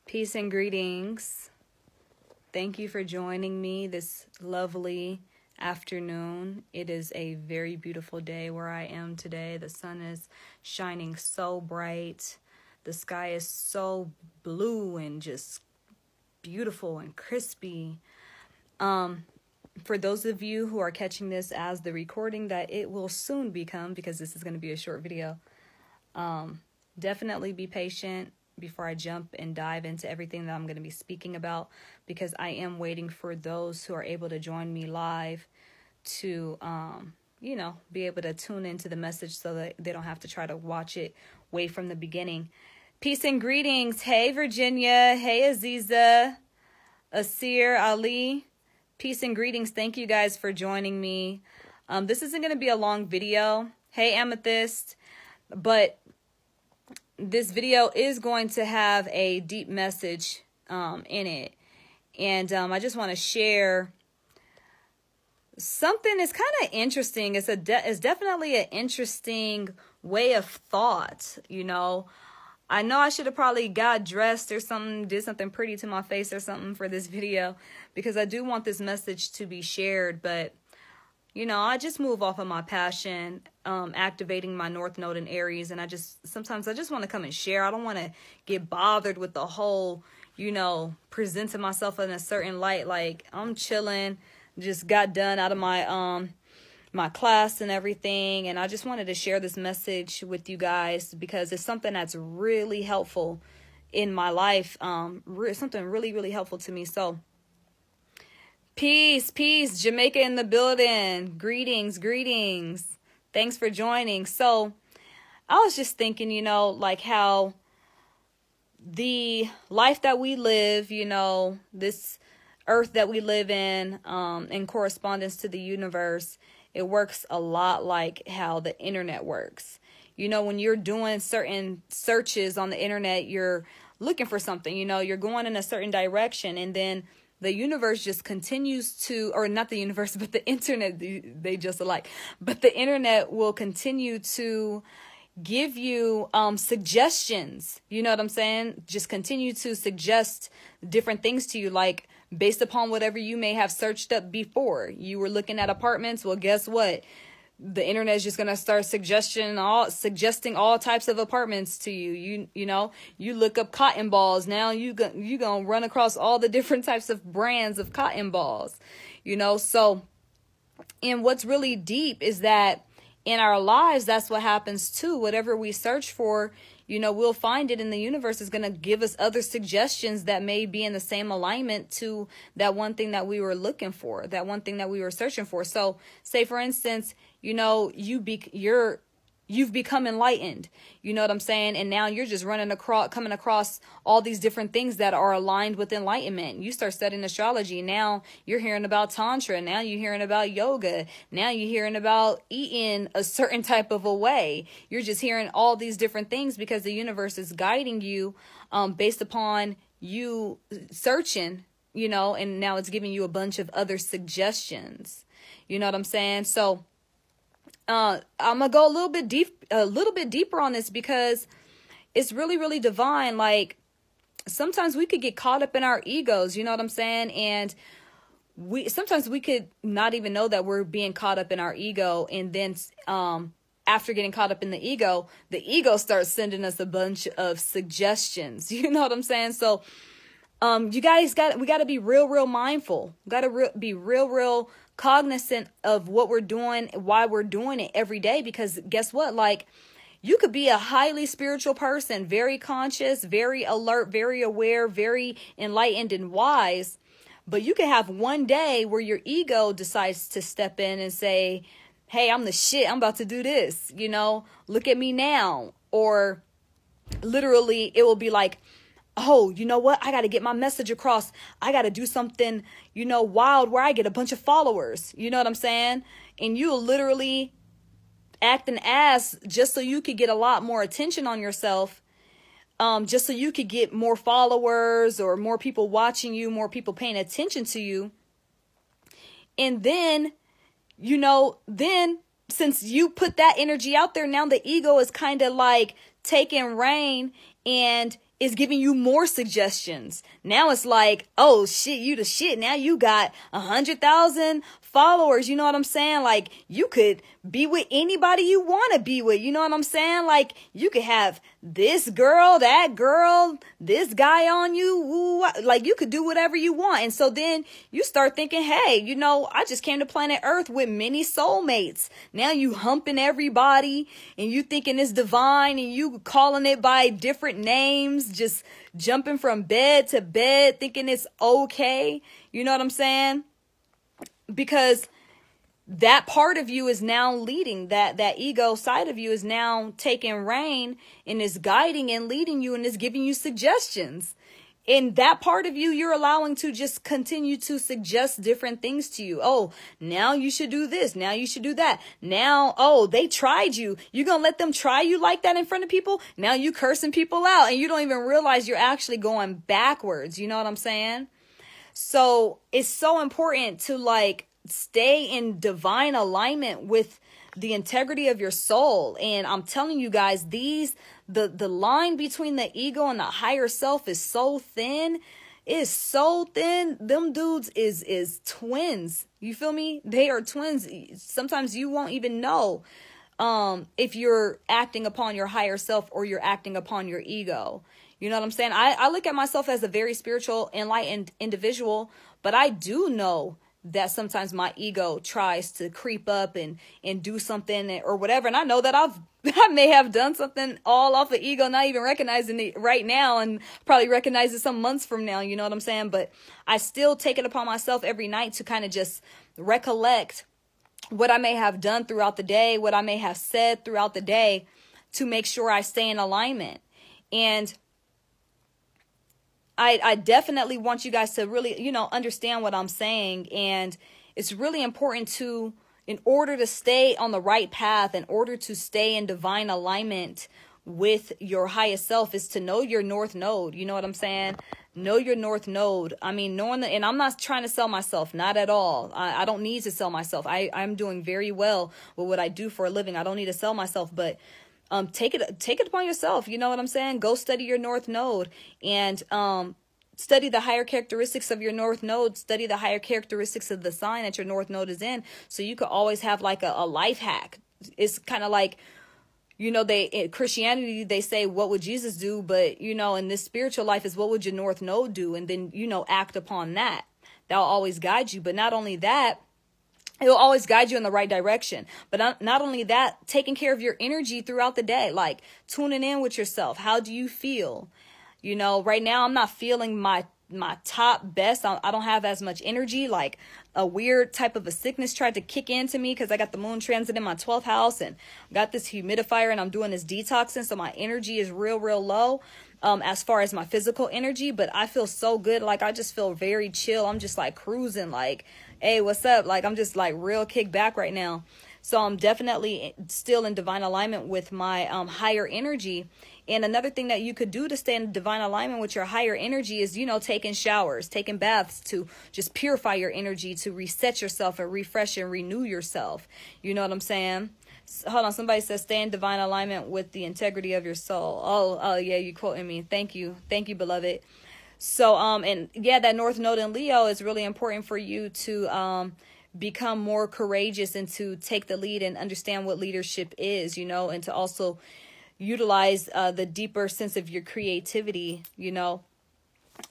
Peace and greetings. Thank you for joining me this lovely afternoon. It is a very beautiful day where I am today. The sun is shining so bright. The sky is so blue and just beautiful and crispy. For those of you who are catching this as the recording that it will soon become, because this is going to be a short video, definitely be patient before I jump and dive into everything that I'm going to be speaking about, because I am waiting for those who are able to join me live to, be able to tune into the message so that they don't have to try to watch it way from the beginning. Peace and greetings. Hey, Virginia. Hey, Aziza, Asir, Ali. Peace and greetings. Thank you guys for joining me. This isn't going to be a long video. Hey, Amethyst. But this video is going to have a deep message in it. And I just want to share something that's kind of interesting. It's definitely an interesting way of thought, you know. I know I should have probably got dressed or something, did something pretty to my face or something for this video, because I do want this message to be shared. But, you know, I just move off of my passion, activating my North Node in Aries. And sometimes I just want to come and share. I don't want to get bothered with the whole, presenting myself in a certain light. Like, I'm chilling, just got done out of my class and everything, and I just wanted to share this message with you guys because it's something that's really helpful in my life, something really, really helpful to me. So peace, Jamaica in the building. Greetings. Thanks for joining. So I was just thinking, like how the life that we live, this earth that we live in correspondence to the universe, it works a lot like how the internet works. When you're doing certain searches on the internet, you're looking for something, you're going in a certain direction, and then the universe just continues to, or not the universe, but the internet, they just alike, but the internet will continue to give you suggestions. You know what I'm saying? Just continue to suggest different things to you, like based upon whatever you may have searched up before. You were looking at apartments. Well, guess what? The internet is just going to start suggesting all types of apartments to you. You look up cotton balls. Now you going to run across all the different types of brands of cotton balls, So, and what's really deep is that in our lives, that's what happens too. Whatever we search for, we'll find it, and the universe is going to give us other suggestions that may be in the same alignment to that one thing that we were looking for, that one thing that we were searching for. So say, for instance, you've become enlightened, you know what I'm saying? And now you're just coming across all these different things that are aligned with enlightenment. You start studying astrology. Now you're hearing about Tantra. Now you're hearing about yoga. Now you're hearing about eating a certain type of a way. You're just hearing all these different things because the universe is guiding you based upon you searching, and now it's giving you a bunch of other suggestions. You know what I'm saying? So I'm gonna go a little bit deeper on this because it's really, really divine. Like sometimes we could get caught up in our egos, you know what I'm saying? And sometimes we could not even know that we're being caught up in our ego. And then, after getting caught up in the ego starts sending us a bunch of suggestions. You know what I'm saying? So, we got to be real mindful. Got to be real cognizant of what we're doing, why we're doing it every day, because guess what? Like, you could be a highly spiritual person, very conscious, very alert, very aware, very enlightened and wise, but you could have one day where your ego decides to step in and say, hey, I'm the shit, I'm about to do this, look at me now. Or literally it will be like, oh, you know what? I got to get my message across. I got to do something, wild where I get a bunch of followers. You know what I'm saying? And you'll literally act an ass just so you could get a lot more attention on yourself, just so you could get more followers or more people watching you, more people paying attention to you. And then, since you put that energy out there, now the ego is kind of like taking reign, and is giving you more suggestions. Now it's like, oh shit, you the shit. Now you got 100,000 followers. You know what I'm saying? Like, you could be with anybody you want to be with. You know what I'm saying? Like, you could have this girl, that girl, this guy on you. Ooh, like, you could do whatever you want. And so then you start thinking, hey, you know, I just came to planet Earth with many soulmates. Now you humping everybody and you thinking it's divine and you calling it by different names, just jumping from bed to bed, thinking it's okay. You know what I'm saying? Because that part of you is now leading, that ego side of you is now taking reign and is guiding and leading you and is giving you suggestions. And that part of you, you're allowing to just continue to suggest different things to you. Oh, now you should do this. Now you should do that. Now, oh, they tried you. You're going to let them try you like that in front of people? Now you cursing people out and you don't even realize you're actually going backwards. You know what I'm saying? So it's so important to like stay in divine alignment with the integrity of your soul. And I'm telling you guys, the line between the ego and the higher self is so thin. It's so thin. Them dudes is twins. You feel me? They are twins. Sometimes you won't even know if you're acting upon your higher self or you're acting upon your ego. You know what I'm saying? I look at myself as a very spiritual, enlightened individual, but I do know that sometimes my ego tries to creep up and do something or whatever. And I know that I may have done something all off of ego, not even recognizing it right now, and probably recognize it some months from now. You know what I'm saying? But I still take it upon myself every night to kind of just recollect what I may have done throughout the day, what I may have said throughout the day, to make sure I stay in alignment. And I definitely want you guys to really, you know, understand what I'm saying. And it's really important to, in order to stay on the right path, in order to stay in divine alignment with your highest self, is to know your north node. You know what I'm saying? Know your north node. I mean, and I'm not trying to sell myself, not at all. I don't need to sell myself. I'm doing very well with what I do for a living. I don't need to sell myself, but take it upon yourself. You know what I'm saying? Go study your north node and study the higher characteristics of your north node. Study the higher characteristics of the sign that your north node is in, so you could always have like a life hack. It's kind of like, you know, in Christianity, they say, what would Jesus do? But, you know, in this spiritual life is, what would your north node do? And then, you know, act upon that. That'll always guide you. But not only that, it will always guide you in the right direction. But not only that, taking care of your energy throughout the day, like tuning in with yourself. How do you feel? You know, right now I'm not feeling my top best. I don't have as much energy. Like a weird type of a sickness tried to kick into me because I got the moon transit in my 12th house and got this humidifier and I'm doing this detoxing. So my energy is real low. As far as my physical energy, but I feel so good. Like, I just feel very chill. I'm just like cruising, like, hey, what's up? Like, I'm just like real kick back right now. So I'm definitely still in divine alignment with my higher energy. And another thing that you could do to stay in divine alignment with your higher energy is, you know, taking showers, taking baths to just purify your energy, to reset yourself and refresh and renew yourself. You know what I'm saying? Hold on, somebody says stay in divine alignment with the integrity of your soul. Oh yeah, you quoting me. Thank you, beloved. So and yeah, that north node in Leo is really important for you to become more courageous and to take the lead and understand what leadership is, you know, and to also utilize the deeper sense of your creativity, you know.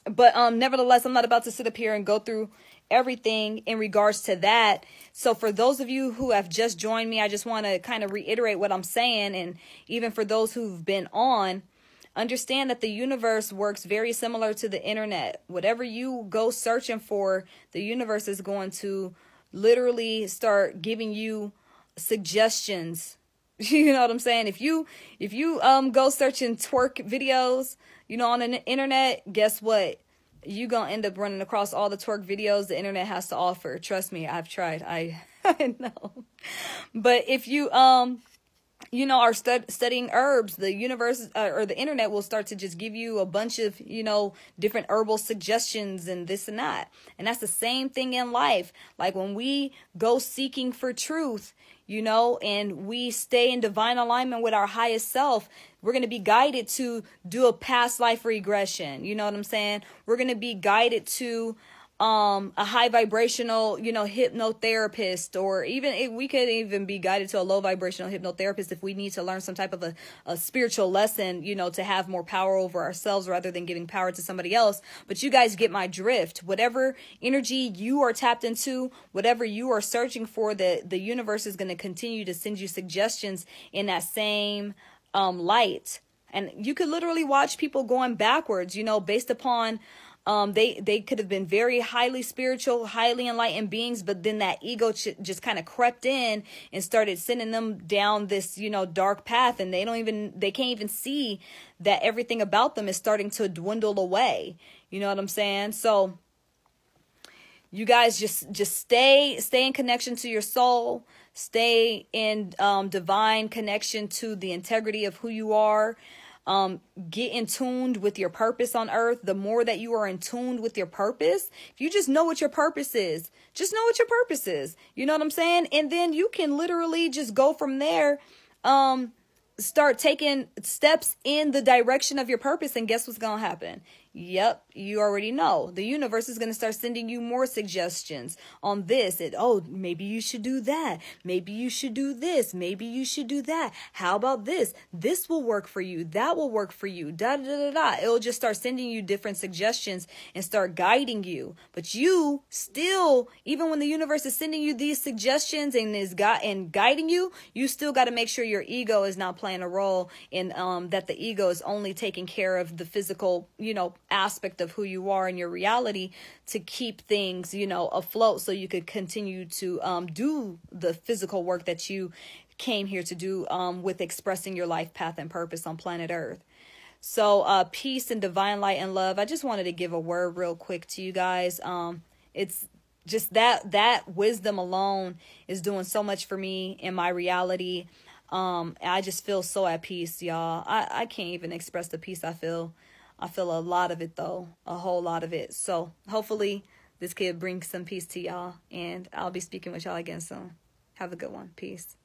But nevertheless, I'm not about to sit up here and go through everything in regards to that. So for those of you who have just joined me, I just want to kind of reiterate what I'm saying. And even for those who've been on, understand that the universe works very similar to the internet. Whatever you go searching for, the universe is going to literally start giving you suggestions. You know what I'm saying? If you go searching twerk videos, you know, on the internet, guess what? You're going to end up running across all the twerk videos the internet has to offer. Trust me, I've tried. I know. But if you, you know, are studying herbs, the universe or the internet will start to just give you a bunch of, you know, different herbal suggestions and this and that. And that's the same thing in life. Like when we go seeking for truth, you know, and we stay in divine alignment with our highest self, we're going to be guided to do a past life regression. You know what I'm saying? We're going to be guided to a high vibrational, you know, hypnotherapist, or even we could even be guided to a low vibrational hypnotherapist if we need to learn some type of a spiritual lesson, you know, to have more power over ourselves rather than giving power to somebody else. But you guys get my drift. Whatever energy you are tapped into, whatever you are searching for, the universe is going to continue to send you suggestions in that same light. And you could literally watch people going backwards, you know, based upon they could have been very highly spiritual, highly enlightened beings, but then that ego just kind of crept in and started sending them down this, you know, dark path, and they can't even see that everything about them is starting to dwindle away. You know what I'm saying? So you guys just stay in connection to your soul, stay in divine connection to the integrity of who you are. Get in tuned with your purpose on earth. The more that you are in tuned with your purpose, if you just know what your purpose is, just know what your purpose is. You know what I'm saying? And then you can literally just go from there. Start taking steps in the direction of your purpose, and guess what's going to happen? Yep, you already know. The universe is going to start sending you more suggestions on this. Maybe you should do that. Maybe you should do this. Maybe you should do that. How about this? This will work for you. That will work for you. Da da da da. It'll just start sending you different suggestions and start guiding you. But you still, even when the universe is sending you these suggestions and guiding you, you still got to make sure your ego is not playing a role in that the ego is only taking care of the physical, you know, aspect of who you are in your reality to keep things, you know, afloat, so you could continue to do the physical work that you came here to do with expressing your life path and purpose on planet Earth. So peace and divine light and love. I just wanted to give a word real quick to you guys. It's just that wisdom alone is doing so much for me in my reality. I just feel so at peace, y'all. I can't even express the peace I feel. I feel a lot of it, though, a whole lot of it. So hopefully this could bring some peace to y'all, and I'll be speaking with y'all again soon. Have a good one. Peace.